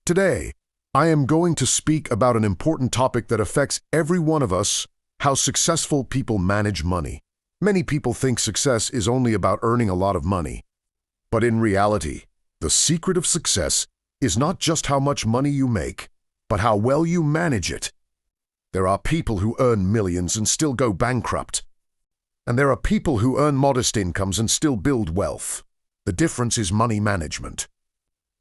Today, I am going to speak about an important topic that affects every one of us: how successful people manage money. Many people think success is only about earning a lot of money. But in reality, the secret of success is not just how much money you make, but how well you manage it. There are people who earn millions and still go bankrupt. And there are people who earn modest incomes and still build wealth. The difference is money management.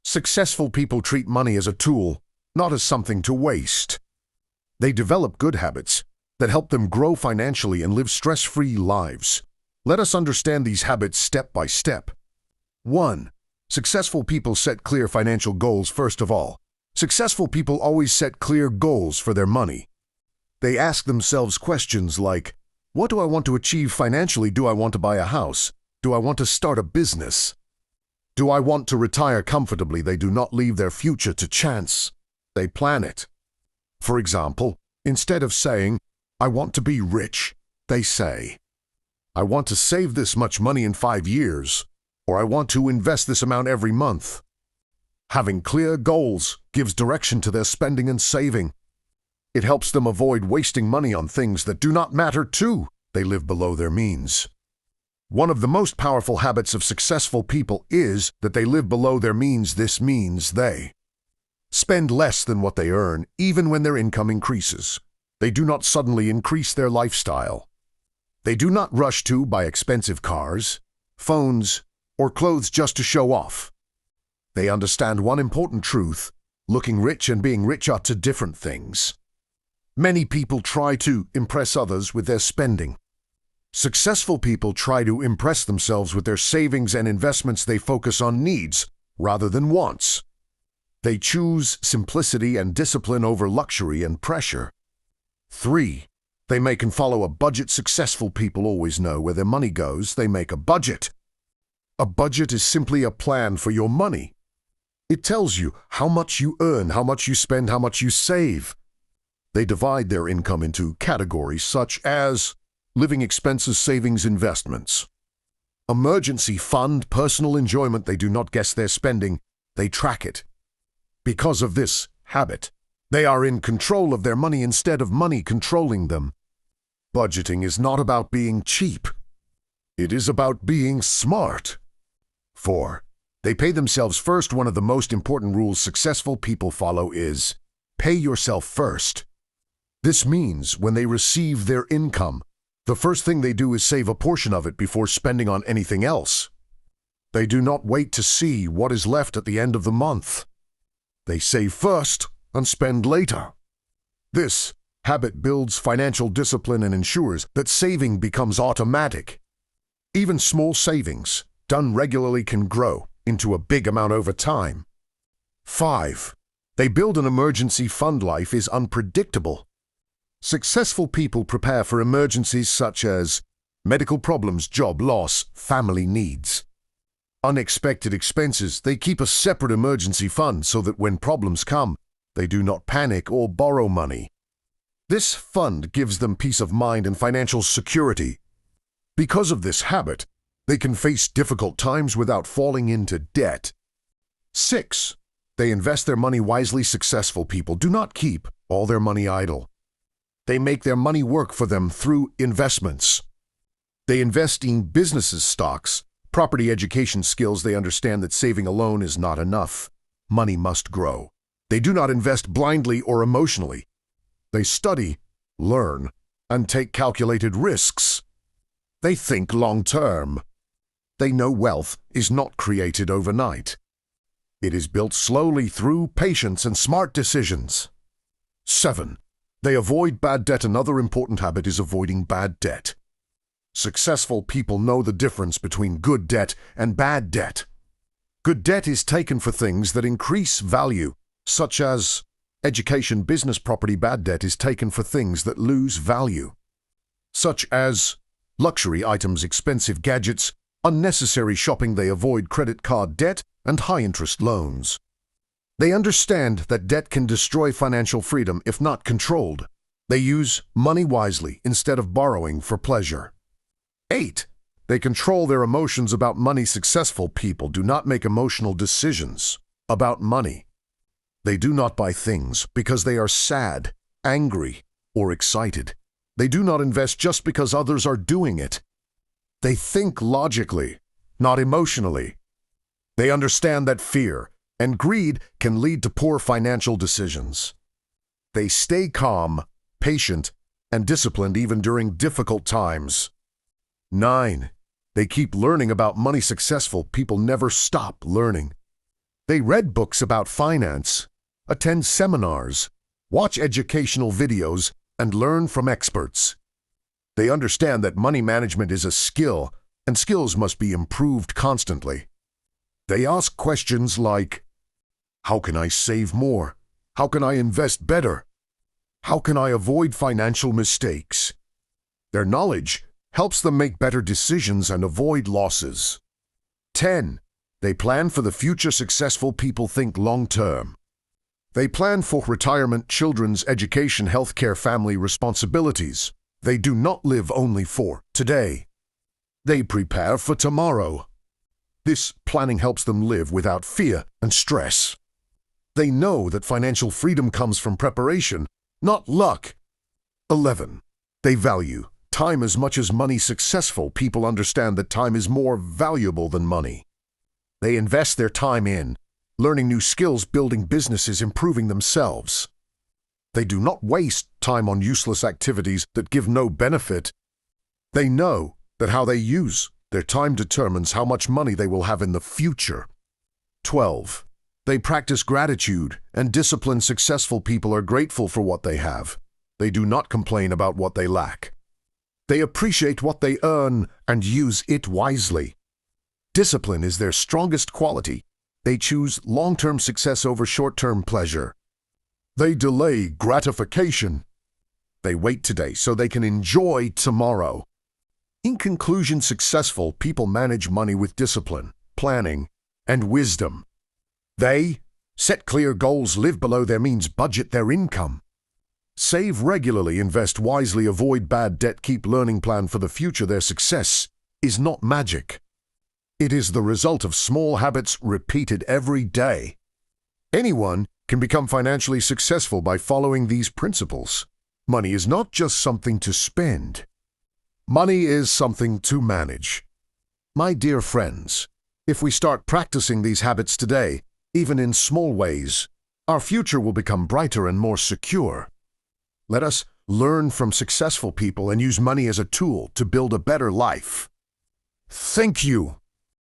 Successful people treat money as a tool, not as something to waste. They develop good habits that help them grow financially and live stress-free lives. Let us understand these habits step by step. 1. Successful people set clear financial goals. First of all, successful people always set clear goals for their money. They ask themselves questions like, what do I want to achieve financially? Do I want to buy a house? Do I want to start a business? Do I want to retire comfortably? They do not leave their future to chance. They plan it. For example, instead of saying, I want to be rich, they say, I want to save this much money in 5 years, or I want to invest this amount every month. Having clear goals gives direction to their spending and saving. It helps them avoid wasting money on things that do not matter too. They live below their means. One of the most powerful habits of successful people is that they live below their means. This means they spend less than what they earn, even when their income increases. They do not suddenly increase their lifestyle. They do not rush to buy expensive cars, phones, or clothes just to show off. They understand one important truth: looking rich and being rich are two different things. Many people try to impress others with their spending. Successful people try to impress themselves with their savings and investments. They focus on needs rather than wants. They choose simplicity and discipline over luxury and pressure. 3. They make and follow a budget. Successful people always know where their money goes. They make a budget. A budget is simply a plan for your money. It tells you how much you earn, how much you spend, how much you save. They divide their income into categories such as living expenses, savings, investments, emergency fund, personal enjoyment. They do not guess their spending, they track it. Because of this habit, they are in control of their money instead of money controlling them. Budgeting is not about being cheap. It is about being smart. 4. They pay themselves first. One of the most important rules successful people follow is pay yourself first. This means when they receive their income, the first thing they do is save a portion of it before spending on anything else. They do not wait to see what is left at the end of the month. They save first and spend later. This habit builds financial discipline and ensures that saving becomes automatic. Even small savings, done regularly, can grow into a big amount over time. 5. They build an emergency fund. Life is unpredictable. Successful people prepare for emergencies such as medical problems, job loss, family needs, unexpected expenses. They keep a separate emergency fund so that when problems come, they do not panic or borrow money. This fund gives them peace of mind and financial security. Because of this habit, they can face difficult times without falling into debt. 6. They invest their money wisely. Successful people do not keep all their money idle. They make their money work for them through investments. They invest in businesses, stocks, property, education, skills. They understand that saving alone is not enough. Money must grow. They do not invest blindly or emotionally. They study, learn, and take calculated risks. They think long-term. They know wealth is not created overnight. It is built slowly through patience and smart decisions. 7. They avoid bad debt. Another important habit is avoiding bad debt. Successful people know the difference between good debt and bad debt. Good debt is taken for things that increase value, such as education, business, property. Bad debt is taken for things that lose value, such as luxury items, expensive gadgets, unnecessary shopping. They avoid credit card debt and high-interest loans. They understand that debt can destroy financial freedom if not controlled. They use money wisely instead of borrowing for pleasure. 8. They control their emotions about money. Successful people do not make emotional decisions about money. They do not buy things because they are sad, angry, or excited. They do not invest just because others are doing it. They think logically, not emotionally. They understand that fear and greed can lead to poor financial decisions. They stay calm, patient, and disciplined even during difficult times. 9. They keep learning about money. Successful people never stop learning. They read books about finance, attend seminars, watch educational videos, and learn from experts. They understand that money management is a skill, and skills must be improved constantly. They ask questions like, how can I save more? How can I invest better? How can I avoid financial mistakes? Their knowledge helps them make better decisions and avoid losses. 10. They plan for the future. Successful people think long-term. They plan for retirement, children's education, healthcare, family responsibilities. They do not live only for today. They prepare for tomorrow. This planning helps them live without fear and stress. They know that financial freedom comes from preparation, not luck. 11. They value time as much as money. Successful people understand that time is more valuable than money. They invest their time in learning new skills, building businesses, improving themselves. They do not waste time on useless activities that give no benefit. They know that how they use their time determines how much money they will have in the future. 12. They practice gratitude and discipline. Successful people are grateful for what they have. They do not complain about what they lack. They appreciate what they earn and use it wisely. Discipline is their strongest quality. They choose long-term success over short-term pleasure. They delay gratification. They wait today so they can enjoy tomorrow. In conclusion, successful people manage money with discipline, planning, and wisdom. They set clear goals, live below their means, budget their income. Save regularly, invest wisely, avoid bad debt, keep learning, plan for the future. Their success is not magic. It is the result of small habits repeated every day. Anyone can become financially successful by following these principles. Money is not just something to spend. Money is something to manage. My dear friends, if we start practicing these habits today, even in small ways, our future will become brighter and more secure. Let us learn from successful people and use money as a tool to build a better life. Thank you.